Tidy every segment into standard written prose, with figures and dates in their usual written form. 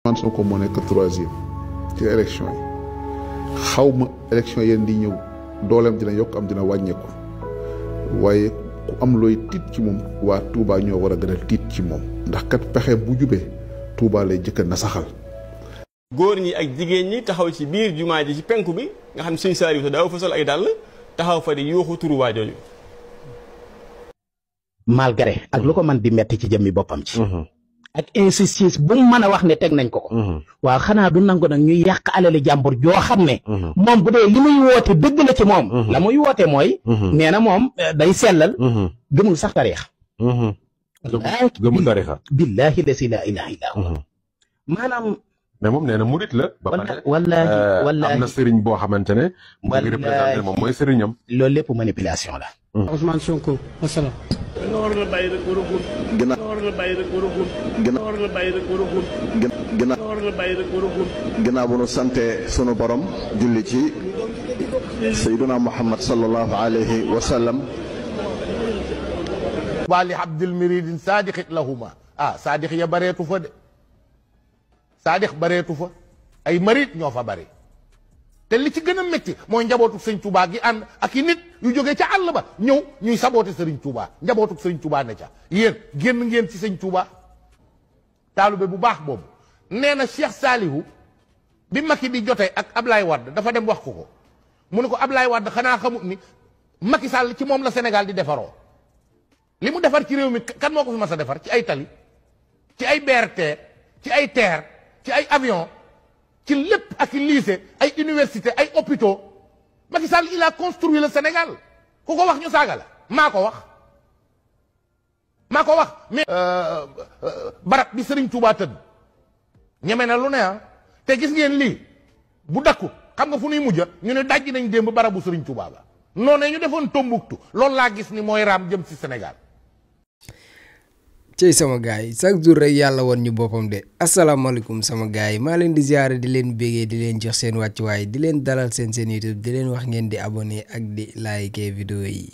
Ousmane Sonko moo nekk 3e ci élection yi xaw ma élection yéen di ñëw dooleem dina yokk am dina wàññeeku waaye ku am looy tiit ci moom waa Touba ñoo war a gën a tiit ci moom ndax kat pexe bu jubee Touba lay jëkk na saxal. góor ñi ak jigéen ñi taxaw ci biir jumaa ji ci penku bi nga xam ne suñu saar yi daaw fa sol ay dàll taxaw fa di yuuxu turu waa jooju. malgré ak lu ko man di metti ci jëmmi boppam ci. ak insistance bu mu mën a wax ne teg nañ ko ko. waaw xanaa du nangu nag ñuy yàq alali jàmbur joo xam ne. moom bu dee li muy woote dëgg la ci moom. la muy woote mooy. nee na moom day sellal. gëmul sax tariix. gëmul tariixa. billaahi la ilaaha illaa huwa maanaam. mais moom nee na murit la. ba pare wallaahi am na sëriñ boo xamante ne. mu ngi représenté moom mooy sëriñam. loolu lépp manipulation la. Ousmane Sonko wasalaam. war nga bàyyi rek war a xul. war nga bàyyi rek war a xul. war nga bàyyi rek war a xul. war nga bàyyi rek war a xul. ginnaaw bu nu sante sunu borom julli ci sayyiduna Muhammad sallallahu alayhi wa sallam. waa li abdil miridin saadixit lahuma saadix ya bareetu fa de saadix bareetu fa ay marit ñoo fa bari te li ci gën a métti mooy njabootu sëñ Touba gi ànd ak i nit yu jógee ca àll ba ñëw ñuy saboote sëriñ Touba njabootu sëriñ Touba ne ca yéen génn ngeen ci sëñ Touba taalube bu baax boobu nee na Cheikh Salihu bi Macky di jotee ak Ablaye Wade dafa dem wax ko mu ne ko Ablaye Wade xanaa xamut ni Macky Sall ci moom la Sénégal di defaroo li mu defar ci réew mi kan moo ko fi mas a defar ci ay tali ci ay BRT ci ay TER ci ay avion ci lépp ak lycée ay université ay hôpitaux Macky Sall il a construit le Sénégal ku ko wax ñu saaga la maa ko wax mais barab bi Serigne Touba tëdd ñeme na lu ne te gis ngeen lii bu dakku xam nga fu ñuy mujj ñu ne dajji nañ démb barabu Serigne Touba ba noonu ñu defoon Tombouctou loolu laa gis ni mooy raam jëm ci Sénégal. cey sama gars yi chaque jour rek yàlla woon ñu boppam de asalaamaaleykum sama gars yi maa leen di ziare di leen bégee di leen jox seen wàccuwaay di leen dalal seen YouTube di leen wax ngeen di abonné ak di like vidéo yi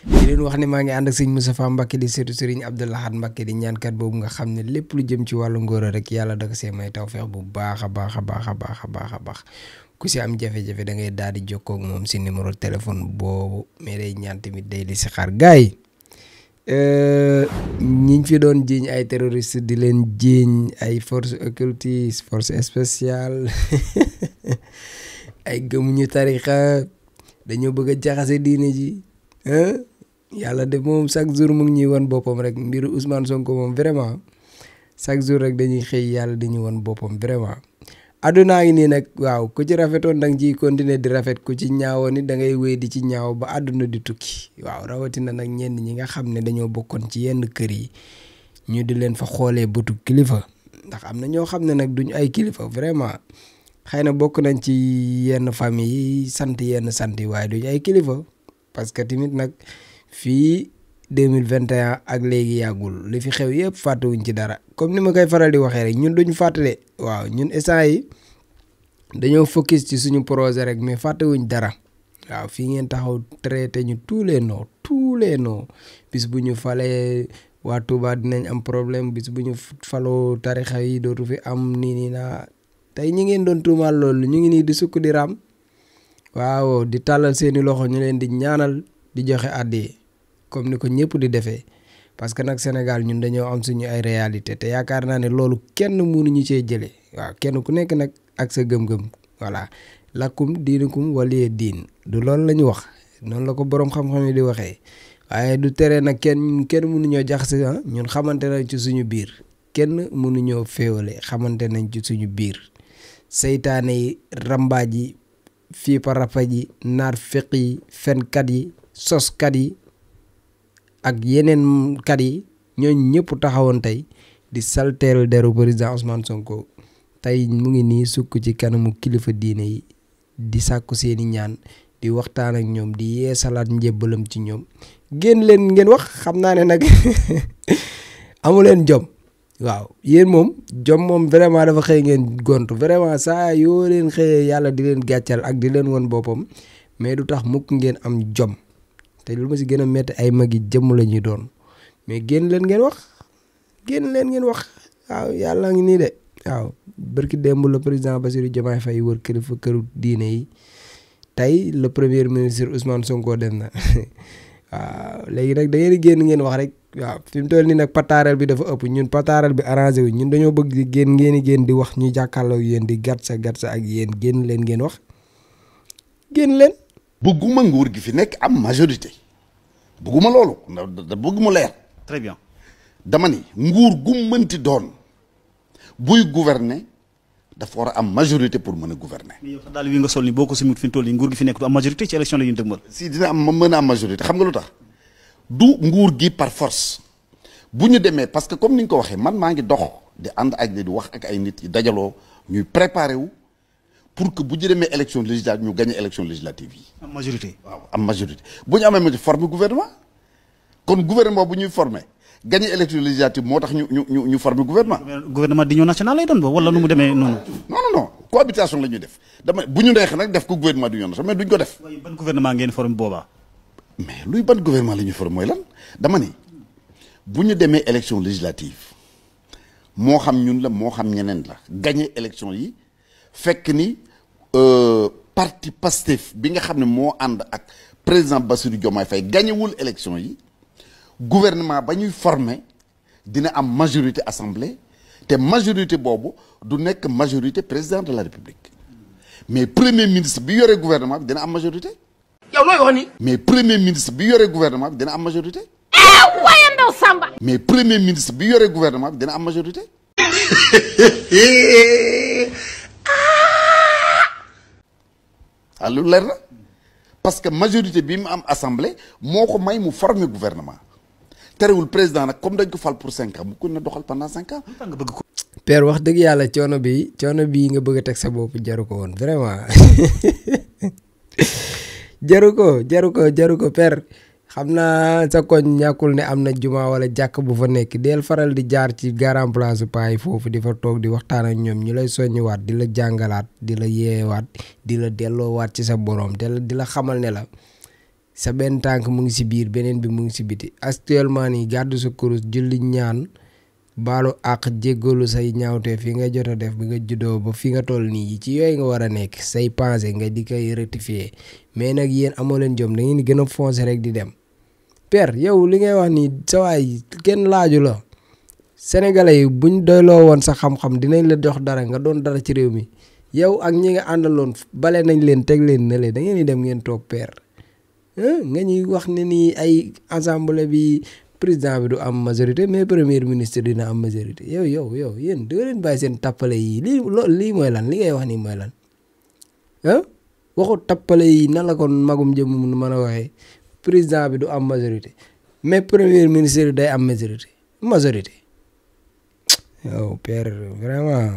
di leen wax ne maa ngi ànd ak sëñ Moustapha Mbacké di seetu Serigne Abdou Lahad Mbacké di ñaankat boobu nga xam ne lépp lu jëm ci wàllu ngóor rek yàlla da ko see may tawfeex bu baax a baax ku si am jafe-jafe da ngay daal di jokkoo ak moom si numéro téléphone boobu mais day ñaan tamit day li si xaar gars yi ñiñ fi doon jiiñ ay terroriste di leen jiiñ ay force occultiste force spéciale ay gëmuñu tarixa dañoo bëgg a jaxase diine ji yàlla de moom chaque jour mu ngi ñuy wan boppam rek mbiru Ousmane Sonko moom vraiment chaque jour rek dañuy xëy yàlla di ñu wan boppam vraiment àddunaa ngi nii nag waaw ku ci rafetoon da nga ciy continuer di rafet ku ci ñaawoon ni da ngay wéy di ci ñaaw ba àdduna di tukki waaw rawatina nag ñenn ñi nga xam ne dañoo bokkoon ci yenn kër yi ñu di leen fa xoolee bëtu kilifa ndax am na ñoo xam ne nag duñ ay kilifa vraiment xëy na bokk nañ ci yenn famille yi sant yenn sant yi waaye duñ ay kilifa parce que tamit nag fii 2021 ak léegi yàggul li fi xew yëpp fàttewuñ ci dara comme ni ma koy faral di waxee rek ñun duñ fàttale waaw ñun instant yi dañoo focus ci suñu projet rek mais fàttewuñ dara waaw fii ngeen taxaw traité ñu tous les noms bis bu ñu falee waa Touba dinañ am problème bis bu ñu faloo tarixa yi dootu fi am nii naa tey ñi ngeen doon tuumaal loolu ñu ngi nii di sukk di raam waaw di tàllal seeni loxo ñu leen di ñaanal di joxe àddi comme ni ko ñëpp di defee parce que nag Sénégal ñun dañoo am suñu ay réalité te yaakaar naa ne loolu kenn mënuñu cee jëlee waaw kenn ku nekk nag ak sa gëm-gëm voilà lakkum diinukum waliya diin du loolu la ñu wax noonu la ko boroom xam-xam yi di waxee waaye du tere nag kenn mënuñoo jaxase ñun xamante nañ ci suñu biir kenn mënuñoo féewale xamante nañ ci suñu biir seytaane yi rambaaj yi fii parapa ji naar feq yi fenkat yi soskat yi ak yeneen kat yi ñooñu ñëpp taxawoon tey di salteel deru président Ousmane Sonko tey mu ngi nii sukk ci kanamu kilifa diine yi di sàkku seeni ñaan di waxtaan ak ñoom di yeesalaat njébbalam ci ñoom génn leen ngeen wax xam naa ne nag amu leen jom waaw yéen moom jom moom vraiment dafa xëy ngeen gontu vraiment saa yoo leen xëyee yàlla di leen gàccal ak di leen won boppam mais du tax mukk ngeen am jom te lu ma si gën a métti ay mag yi jëmm la ñuy doon mais génn leen ngeen wax waaw yàlla ngi nii de waaw bërki démb le président Bassirou Diomaye Faye wër këru diine yi tey le premier ministre Ousmane Sonko dem na waaw léegi nag da ngeen di génn ngeen wax rek waaw fi mu toll nii nag pataaral bi dafa ëpp ñun pataaral bi arrangé wu ñun dañoo bëgg di génn ngeen di génn di wax ñu jàkkaarloo yéen di gatsa ak yéen génn leen ngeen wax génn leen. bëgguma nguur gi fi nekk am majorité bëgguma loolu da bëgg mu leer. très bien. dama ni nguur gu mënti doon buy gouverner dafa war a am majorité pour mën a gouverner. mais yow sax daal wi nga sol ni boo ko simut fi mu toll nii nguur gi fi nekk du am majorité ci élection la ñu dëgmal. si dina am mën a am majorité xam nga lu tax du nguur gi par force bu ñu demee parce que comme ni nga ko waxee man maa ngi dox di ànd ak di wax ak ay nit yi dajaloo ñuy préparé wu pour que bu ñu demee élection législative ñu gagné élection législative yi. am majorité. waaw am majorité bu ñu amee majorité former gouvernement kon gouvernement bu ñuy former gagné élection législative moo tax ñu former gouvernement. gouvernement d'union nationale lay doon ba wala nu mu demee noonu. non cohabitation la ñuy def dama bu ñu neexee nag def ko gouvernement d'union nationale mais duñ ko def. waaye ban gouvernement ngeen former boobaa. mais luy ban gouvernement la ñuy former mooy lan dama ni bu ñu demee élection législative moo xam ñun la moo xam ñeneen la gagné élection yi fekk ni parti Pastef bi nga xam ne moo ànd ak président Bassirou Diomaye Faye gagnéwul élection yi gouvernement ba ñuy former dina am majorité assemblée te majorité boobu du nekk majorité président de la république mais premier ministre bi yore gouvernement bi dina am majorité. yow looy wax ni. mais premier ministre bi yore gouvernement bi dina am majorité. waaye ndaw Samba. mais premier ministre bi yore gouvernement bi dina am majorité. ah lu leer na parce que majorité bi mu am assemblée moo ko may mu former gouvernement terewul président nag comme dañ ko fal pour 5 ans mu ko na doxal pendant 5 ans. nga bëgg ko. père wax dëgg yàlla coono bii nga bëgg a teg sa bopp jaru ko woon vraiment jaru ko père xam naa sa koñ ñàkkul ne am na juma wala jàkk bu fa nekk del faral di jaar ci garan place paay foofu di fa toog di waxtaan ak ñoom ñu lay soññiwaat di la jàngalaat di la yeewaat di la delloowaat ci sa borom te di la xamal ne la sa benn tànk mu ngi si biir beneen bi mu ngi si biti actuellement nii gàddu sa kurus julli ñaan baalu àq jéggalu say ñaawte fi nga jot a def bi nga juddoo ba fi nga toll nii ci yooyu nga war a nekk say pensée nga di koy rectifier mais nag yéen amoo leen jom da ngeen di gën a foncer rek di dem père yow li ngay wax nii sa waay kenn laaju la sénégalais yi buñ doyloo woon sa xam-xam dinañ la jox dara nga doon dara ci réew mi yow ak ñi nga àndaloon bale nañ leen teg leen ne leen da ngeen di dem ngeen toog père nga ñuy wax ne nii ay assemblée bi président bi du am majorité mais premier ministre dina am majorité yow yéen doo leen bàyyi seen tappale yi lii mooy lan li ngay wax nii mooy lan waxu tappale yi nan la kon magum jëm mun mën a waxee président bi du am majorité mais premier ministre day am majorité yow père vraiment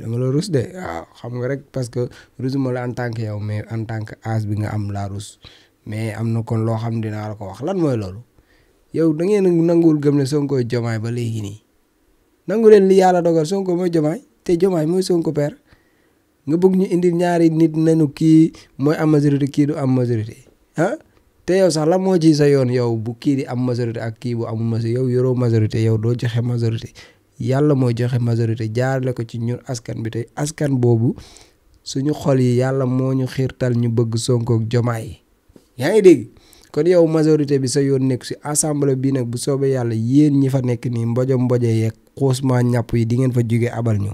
dama la rus de waaw xam nga rek parce que rusuma la en tant que yow mais en tant que âge bi nga am laa rus mais am na kon loo xam dinaa la ko wax lan mooy loolu yow da ngeen nanguwul gëm ne Sonko Jomaay ba léegi nii nangu leen li yàlla dogal Sonko mooy Jomaay te Jomaay mooy Sonko père nga bëgg ñu indil ñaari nit nañu kii mooy am majorité kii du am majorité te yow sax la moo ci sa yoon yow bu kii di am majorité ak kii bu amul majorité yow yoroo majorité yow doo joxe majorité yàlla mooy joxe majorité jaarale ko ci ñun askan bi te askan boobu suñu xol yi yàlla moo ñu xiirtal ñu bëgg Sonko ak Jomaay yaa ngi dégg kon yow majorité bi sa yoon nekk si assemblée bi nag bu soobee yàlla yéen ñi fa nekk nii mbojo yeeg xuusma ñàpp yi di ngeen fa jóge abal ñu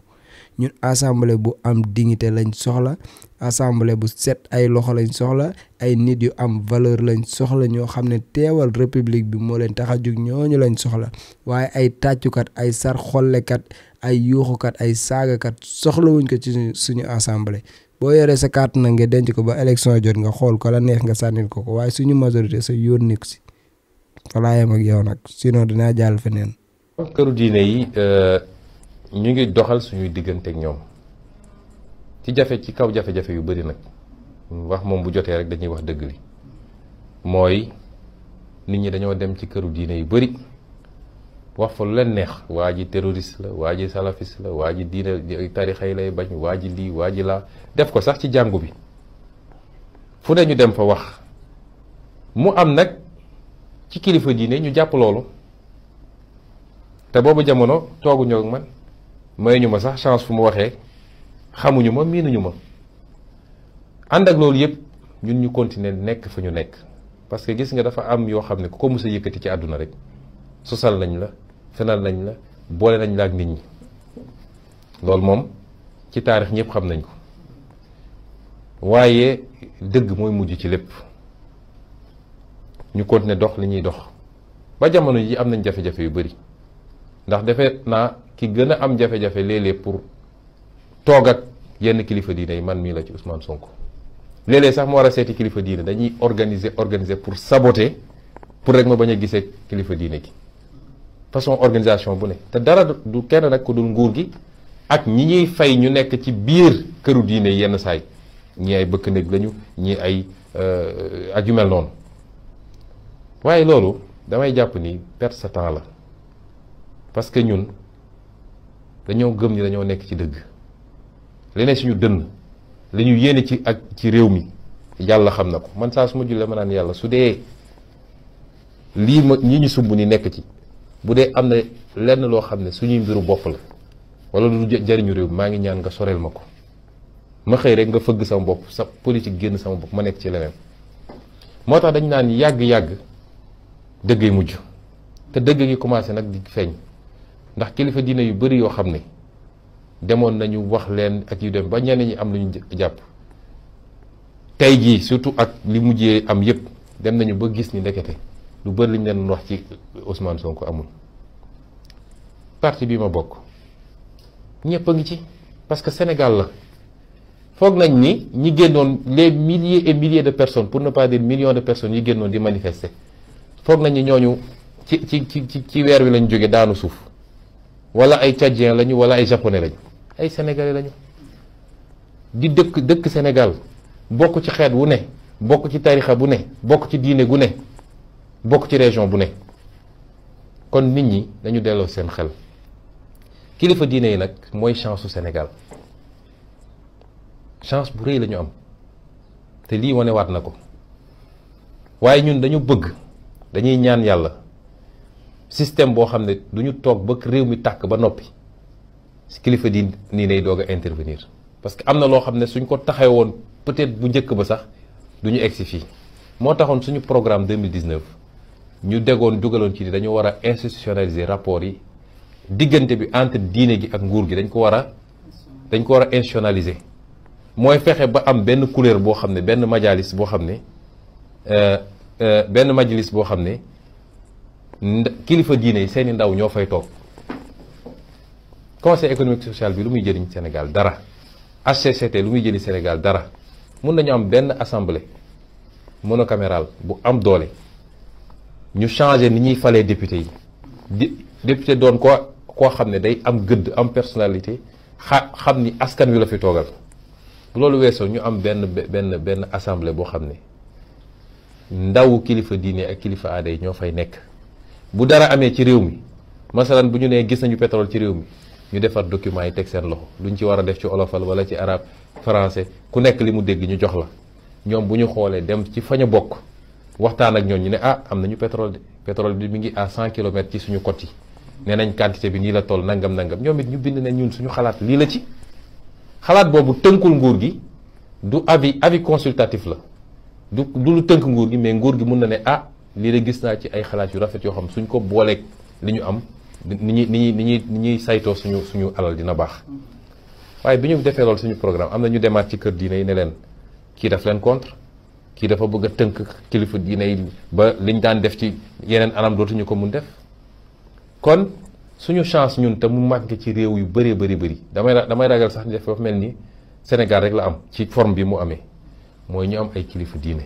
ñun assemblée bu am dignité lañ soxla assemblée bu set ay loxo lañ soxla ay nit yu am valeur lañ soxla ñoo xam ne teewal république bi moo leen tax a jóg ñooñu lañ soxla waaye ay tàccukat ay sar xollekat ay yuuxukat ay saagakat soxlawuñ ko ci suñu assemblée boo yoree sa carte nag nga denc ko ba élection jot nga xool ko la neex nga sànnil ko waaye suñu majorité sa yoon nekk si falaa yem ak yow nag sinon dinaa jàll feneen. këru diine yi ñu ngi doxal suñuy diggante ak ñoom ci kaw jafe-jafe yu bari nag wax moom bu jotee rek dañuy wax dëgg bi mooy nit ñi dañoo dem ci këru diine yu bari wax fa lu leen neex waa ji terroriste la waa ji salafiste la waa ji diine tarixa yi lay bañ waa ji lii waa ji laa def ko sax ci jàngu bi fu ne ñu dem fa wax mu am nag ci kilifa diine ñu jàpp loolu te boobu jamono tooguñoo ak mayuñu ma sax chance fu mu waxee xamuñu ma miinuñu ma ànd ak loolu yëpp ñun ñu continuer nekk fa ñu nekk parce que gis nga dafa am yoo xam ne ku ko mës a yëkkati ci àdduna rek sosal nañ la fenal nañ la boole nañ la ak nit ñi loolu moom ci taarix ñëpp xam nañ ko waaye dëgg mooy mujj ci lépp ñu continuer dox li ñuy dox ba jamono ji am nañ jafe-jafe yu bari ndax defe naa ki gën a am jafe-jafe léeg-léeg pour toog ak yenn kilifa diine yi man mii la ci Ousmane Sonko léeg-léeg sax mu war a seeti kilifa diine dañuy organiser pour saboter pour rek ma bañ a gisee kilifa diine gi façon organisation bu ne te dara du kenn nag ko dul nguur gi ak ñi ñuy fay ñu nekk ci biir këru diine yenn saay ñii ay bëkk néeg lañu ñii ay ak yu mel noonu waaye loolu damay jàpp ni perte sa temps la parce que ñun dañoo gëm ni dañoo nekk ci dëgg leneen suñu dënn li ñu yéene ci réew mi yàlla xam na ko man saa su ma jullee ma naan yàlla su dee lii ma ñi ñu sumb ni nekk ci bu dee am na lenn loo xam ne suñuy mbiru bopp la wala lu jariñu réew maa ngi ñaan nga soreel ma ko ma xëy rek nga fëgg sama bopp sa politique génn sama bopp ma nekk ci leneen moo tax dañ naan yàgg-yàgg dëgg yi mujj te dëgg gi commencé nag di feeñ ndax kilifa diine yu bari yoo xam ne demoon nañu wax leen ak yu dem ba ñenn ñi am lu ñu jàpp tey jii surtout ak li mujjee am yépp dem nañu ba gis ni ndekete lu bari liñ leen wax ci Ousmane Sonko amul parti bi ma bokk ñëpp a ngi ci parce que Sénégal la foog nañ ni ñi génnoon les milliers et milliers de personnes pour ne pas dire millions de personnes yi génnoon di manifester foog nañ ni ñooñu ci weer wi lañ jóge daanu suuf wala ay tchadien lañu wala ay japonais lañu ay sénégalais lañu di dëkk Sénégal bokk ci xeet wu ne bokk ci tarixa bu ne bokk ci diine gu ne bokk ci région bu ne kon nit ñi dañu delloo seen xel kilifa diine yi nag mooy chance su Sénégal chance bu rëy la ñu am te lii wane waat na ko waaye ñun dañu bëgg dañuy ñaan yàlla système boo xam ne du ñu toog ba réew mi tàkk ba noppi kilifa di nii nay doog a intervenir parce que am na loo xam ne suñ ko taxee woon peut-être bu njëkk ba sax du ñu egsi fii moo taxoon suñu programme 2019 ñu dugaloon ci ni dañu war a institutionnaliser rapport yi diggante bi entre diine gi ak nguur gi dañ ko war a institutionnaliser mooy fexe ba am benn couleur boo xam ne benn majalis boo xam ne kilifa diine yi seeni ndaw ñoo fay toog conseil économique social bi lu muy jëriñ Sénégal dara HCCT lu muy jëriñ Sénégal dara mun nañu am benn assemblée monocamérale bu am doole ñu changer ni ñuy falee député yi député doon koo xam ne day am gëdd am personnalité xam ni askan wi la fi toogal bu loolu weesoo ñu am benn assemblée boo xam ne ndawu kilifa diine ak kilifa aada yi ñoo fay nekk bu dara amee ci réew mi masalan bu ñu nee gis nañu pétrole ci réew mi ñu defar documents yi teg seen loxo luñ ci war a def ci olofal wala ci arabe français ku nekk li mu dégg ñu jox la ñoom bu ñu xoolee dem ci fañ a bokk waxtaan ak ñoom ñu ne am nañu pétrole bi mi ngi à 100 kilomètres ci suñu côte yi nee nañ quantité bi nii la toll nangam ñoom it ñu bind ne ñun suñu xalaat lii la ci xalaat boobu tënkul nguur gi du avis consultatif la du lu tënk nguur gi mais nguur gi mun na ne lii de gis naa ci ay xalaat yu rafet yoo xam suñ ko booleeg li ñu am ni ñuy saytoo suñu alal dina baax waaye bi ñu defee loolu suñu programme am na ñu demaat ci kër diine yi ne leen kii daf leen contre kii dafa bëgg a tënk kilifa diine yi ba liñ daan def ci yeneen anam dootuñu ko mun def kon suñu chance ñun te mu manqué ci réew yu bëree bëri damay ragal sax ni dafa mel ni Sénégal rek la am ci forme bi mu amee mooy ñu am ay kilifa diine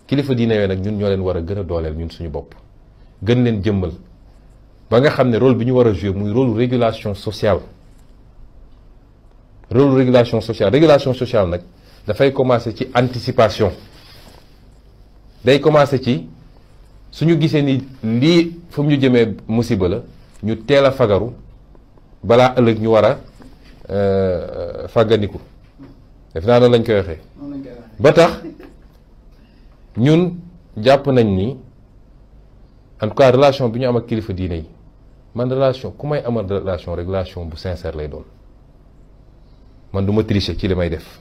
yooyu nag ñun ñoo leen war a gën a dooleel ñun suñu bopp gën leen jëmmal ba nga xam ne rôle bi ñu war a jouer muy rôle régulation sociale régulation sociale nag dafay commencer ci anticipation day commencer ci suñu gisee ni lii fu mu ñu jëmee musiba la ñu teel a fagaru balaa ëllëg ñu war a fàggandiku def naa noonu lañ koy waxee ba tax ñun jàpp nañ ni en tout cas relation bi ñu am ak kilifa diine yi man relation ku may amal relation rek relation bu sincère lay doon man du ma tricher ci li may def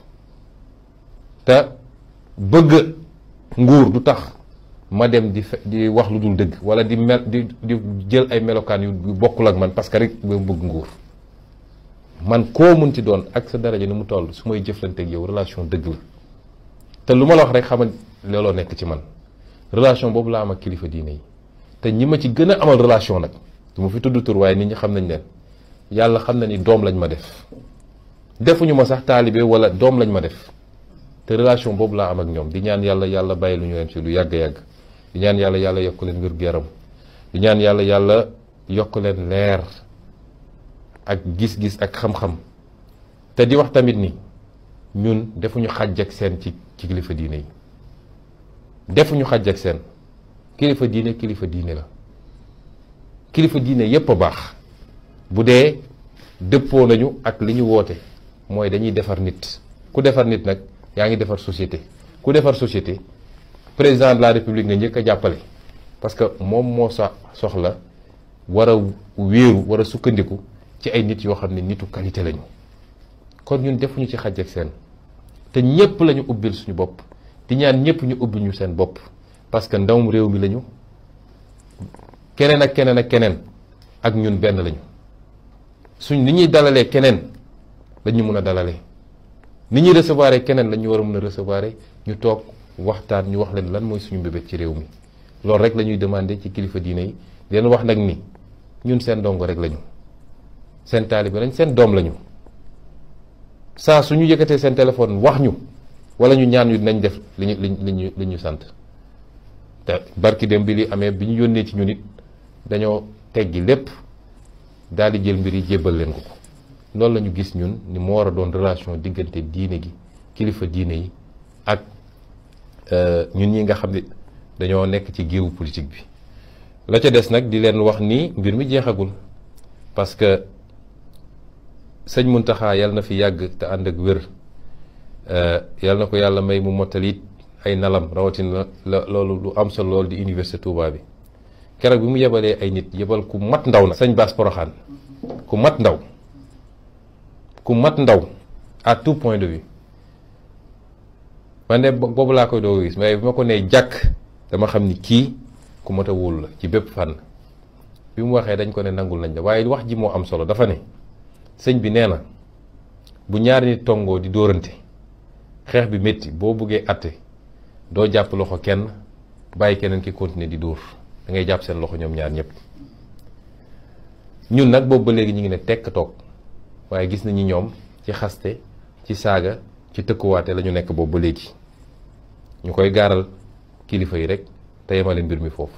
te bëgg nguur du tax ma dem di wax lu dul dëgg wala di jël ay melokaan yu bokkul ak man parce que rek ba bëgg nguur man koo mun ci doon ak sa daraja ni mu toll su may jëflante ak yow relation dëgg la te lu ma la wax rek xamal looloo nekk ci man relation boobu laa am ak kilifa diine yi te ñi ma ci gën a amal relation nag du ma fi tudd tur waaye nit ñi xam nañ leen yàlla xam na ni doom lañ ma def defuñu ma sax taalibe wala doom lañ ma def te relation boobu laa am ak ñoom di ñaan yàlla bàyyi lu ñu leen ci lu yàgg-yàgg di ñaan yàlla yokk leen wér-gu-yaram di ñaan yàlla yokk leen leer ak gis-gis ak xam-xam te di wax tamit ni ñun defuñu xàjj ak seen ci kilifa diine yi defuñu xàjj ak seen kilifa diine la kilifa diine yépp a baax bu dee dëppoo nañu ak li ñu woote mooy dañuy defar nit ku defar nit nag yaa ngi defar société ku defar société président de la république nga njëkk a jàppale parce que moom moo soxla war a wéeru war a sukkandiku ci ay nit yoo xam ne nitu qualité lañu kon ñun defuñu ci xàjj ak seen te ñépp lañu ubbil suñu bopp di ñaan ñépp ñu ubbil ñu seen bopp parce que ndawum réew mi lañu keneen ak keneen ak ñun benn lañu ni ñuy dalalee keneen lañu mën a dalalee ni ñuy recevoir keneen lañu war a mën a recevoir ñu toog waxtaan ñu wax leen lan mooy suñu mbébét ci réew mi loolu rek la ñuy demander ci kilifa diine yi di leen wax nag ni ñun seen dongo rek lañu seen taalibe lañ seen doom lañu saa suñu yëkkatee seen téléphone wax ñu wala ñu ñaan ñu dinañ def li ñu sant te barki dem bi li amee bi ñu yónnee ci ñu nit dañoo teggi lépp daal di jël mbir yi jébbal leen ko loolu la ñu gis ñun ni moo war a doon relation diggante diine gi kilifa diine yi ak ñun ñi nga xam ne dañoo nekk ci géewu politique bi la ca des nag di leen wax ni mbir mi jeexagul parce que sëñ Muntaxa yàlla na fi yàgg te ànd ak wér yàlla na ko yàlla may mu mottali ay nalam rawatina loolu lu am solo loolu di université Touba bi keroog bi mu yebalee ay nit yebal ku mat ndaw na sëñ Bass Poroxaan ku mat ndaw à tout point de vue man de boobu laa koy doo gis mais bi ma ko nee jàkk dama xam ni kii ku mat a wóolu la ci bépp fànn bi mu waxee dañ ko ne nangul nañ la waaye wax ji moo am solo dafa ne sëñ bi nee na bu ñaari nit tongoo di dóorante xeex bi métti boo bëggee atte doo jàpp loxo kenn bàyyi keneen ki continuer di dóor da ngay jàpp seen loxo ñoom ñaar ñëpp ñun nag boobu ba léegi ñu ngi ne tekk toog waaye gis nañu ñoom ci xaste ci saaga ci tëkkuwaate la ñu nekk boobu ba léegi ñu koy gaaral kilifa yi rek te yemale mbir mi foofu.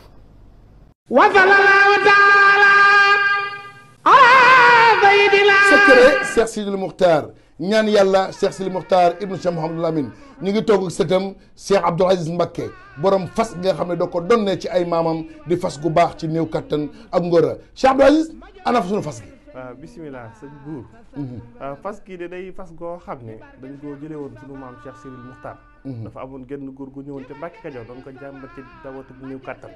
secret Cheikh Sidil Muxtaar ñaan yàlla Cheikh Sidil Muxtaar ibnu Cheikh Mouhamadul Amin ñu ngi toog ak sëtam Cheikh Abdoul Aziz Mbacké borom fas nga xam ne da ko donnee ci ay maamam di fas gu baax ci néew kattan ak ngóora Cheikh Abdoul Aziz ana fa suñu fas gi. waaw bisimilah sëñ buur fas gi de day fas goo xam ne dañ koo jëlee woon suñu maam Cheikh Sidil Muxtaar dafa amoon genn góor gu ñëwoon te Mbàkke Kajoor doon ko jàmbat ci dawatu bu néew kattan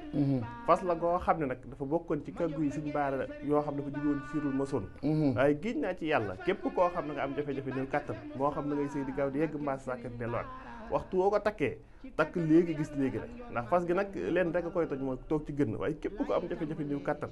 fas la goo xam ne nag dafa bokkoon ci kàggu yi suñ baara yoo xam dafa jóge woon siirul masoon waaye giñ naa ci yàlla képp koo xam ne nga am jafe-jafe néew kattan moo xam na ngay sëy di gaaw di yegg mbaas sàkkat delluwaat waxtu woo ko takkee takk léegi gis léegi rek ndax fas gi nag leen rek a koy toj mooy toog ci gën waaye képp ko am jafe-jafe néew kattan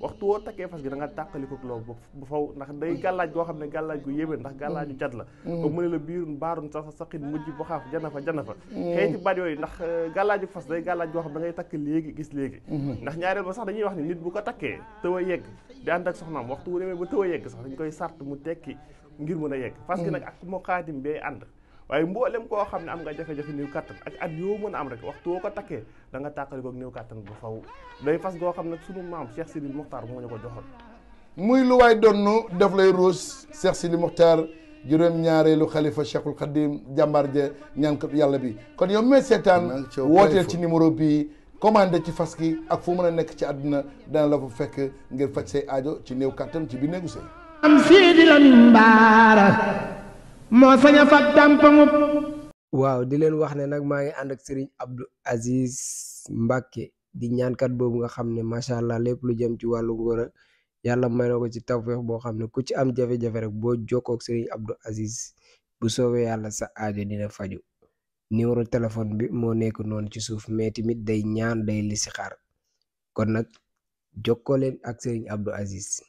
waxtu woo takkee fas gi da nga tàqaliko loolu bu faw ndax day gàllaaj goo xam ne gàllaaj gu yéeme ndax gàllaaju cat la ba mu ne la biirun baarun sa saqin mujj bu xaaf jana fa xeeti baat yooyu ndax gàllaaju fas day gàllaaj goo xam ne da ngay takk léegi gis léegi ndax ñaareel ba sax dañuy wax ni nit bu ko takkee tëw a yegg di ànd ak soxnaam waxtu wu demee ba tëw a yegg sax dañ koy sart mu tekki ngir mën a yegg fas gi nag ak moo xaatim bee ànd waaye mboolem koo xam ne am nga jafe-jafe néew kattan ak at yoo mën a am rek waxtu woo ko takkee da nga tàqaliko ak néew kattan bu faw day fas goo xam ne sunu maam Cheikh Sidil Muxtaar moo ñu ko joxoon muy lu waay donnu daf lay ruus Cheikh Sidil Muxtaar juróom-ñaareelu xalifa Cheikhul Khadim jàmbaar ja ñaan ko yàlla bi kon yow mee seetaan wooteel ci numéro bi commandé ci fas gi ak fu mën a nekk ci àdduna dana la fa fekk ngir faj say aajo ci néew kattan ci bi néegu sëy am Sidi Lamine Bara moo sañ a fat dàmpaŋub waaw di leen wax ne nag maa ngi ànd ak Serigne Abdou Aziz Mbacké di ñaankat boobu nga xam ne macha allah lépp lu jëm ci wàllu ngóora yàlla may na ko ci tawfeex boo xam ne ku ci am jafe-jafe rek boo jokkoo ak Serigne Abdou Aziz bu soobee yàlla sa aajo dina faju numéro téléphone bi moo nekk noonu ci suuf mais tamit day ñaan day listixaar kon nag jokkoo leen ak Serigne Abdou Aziz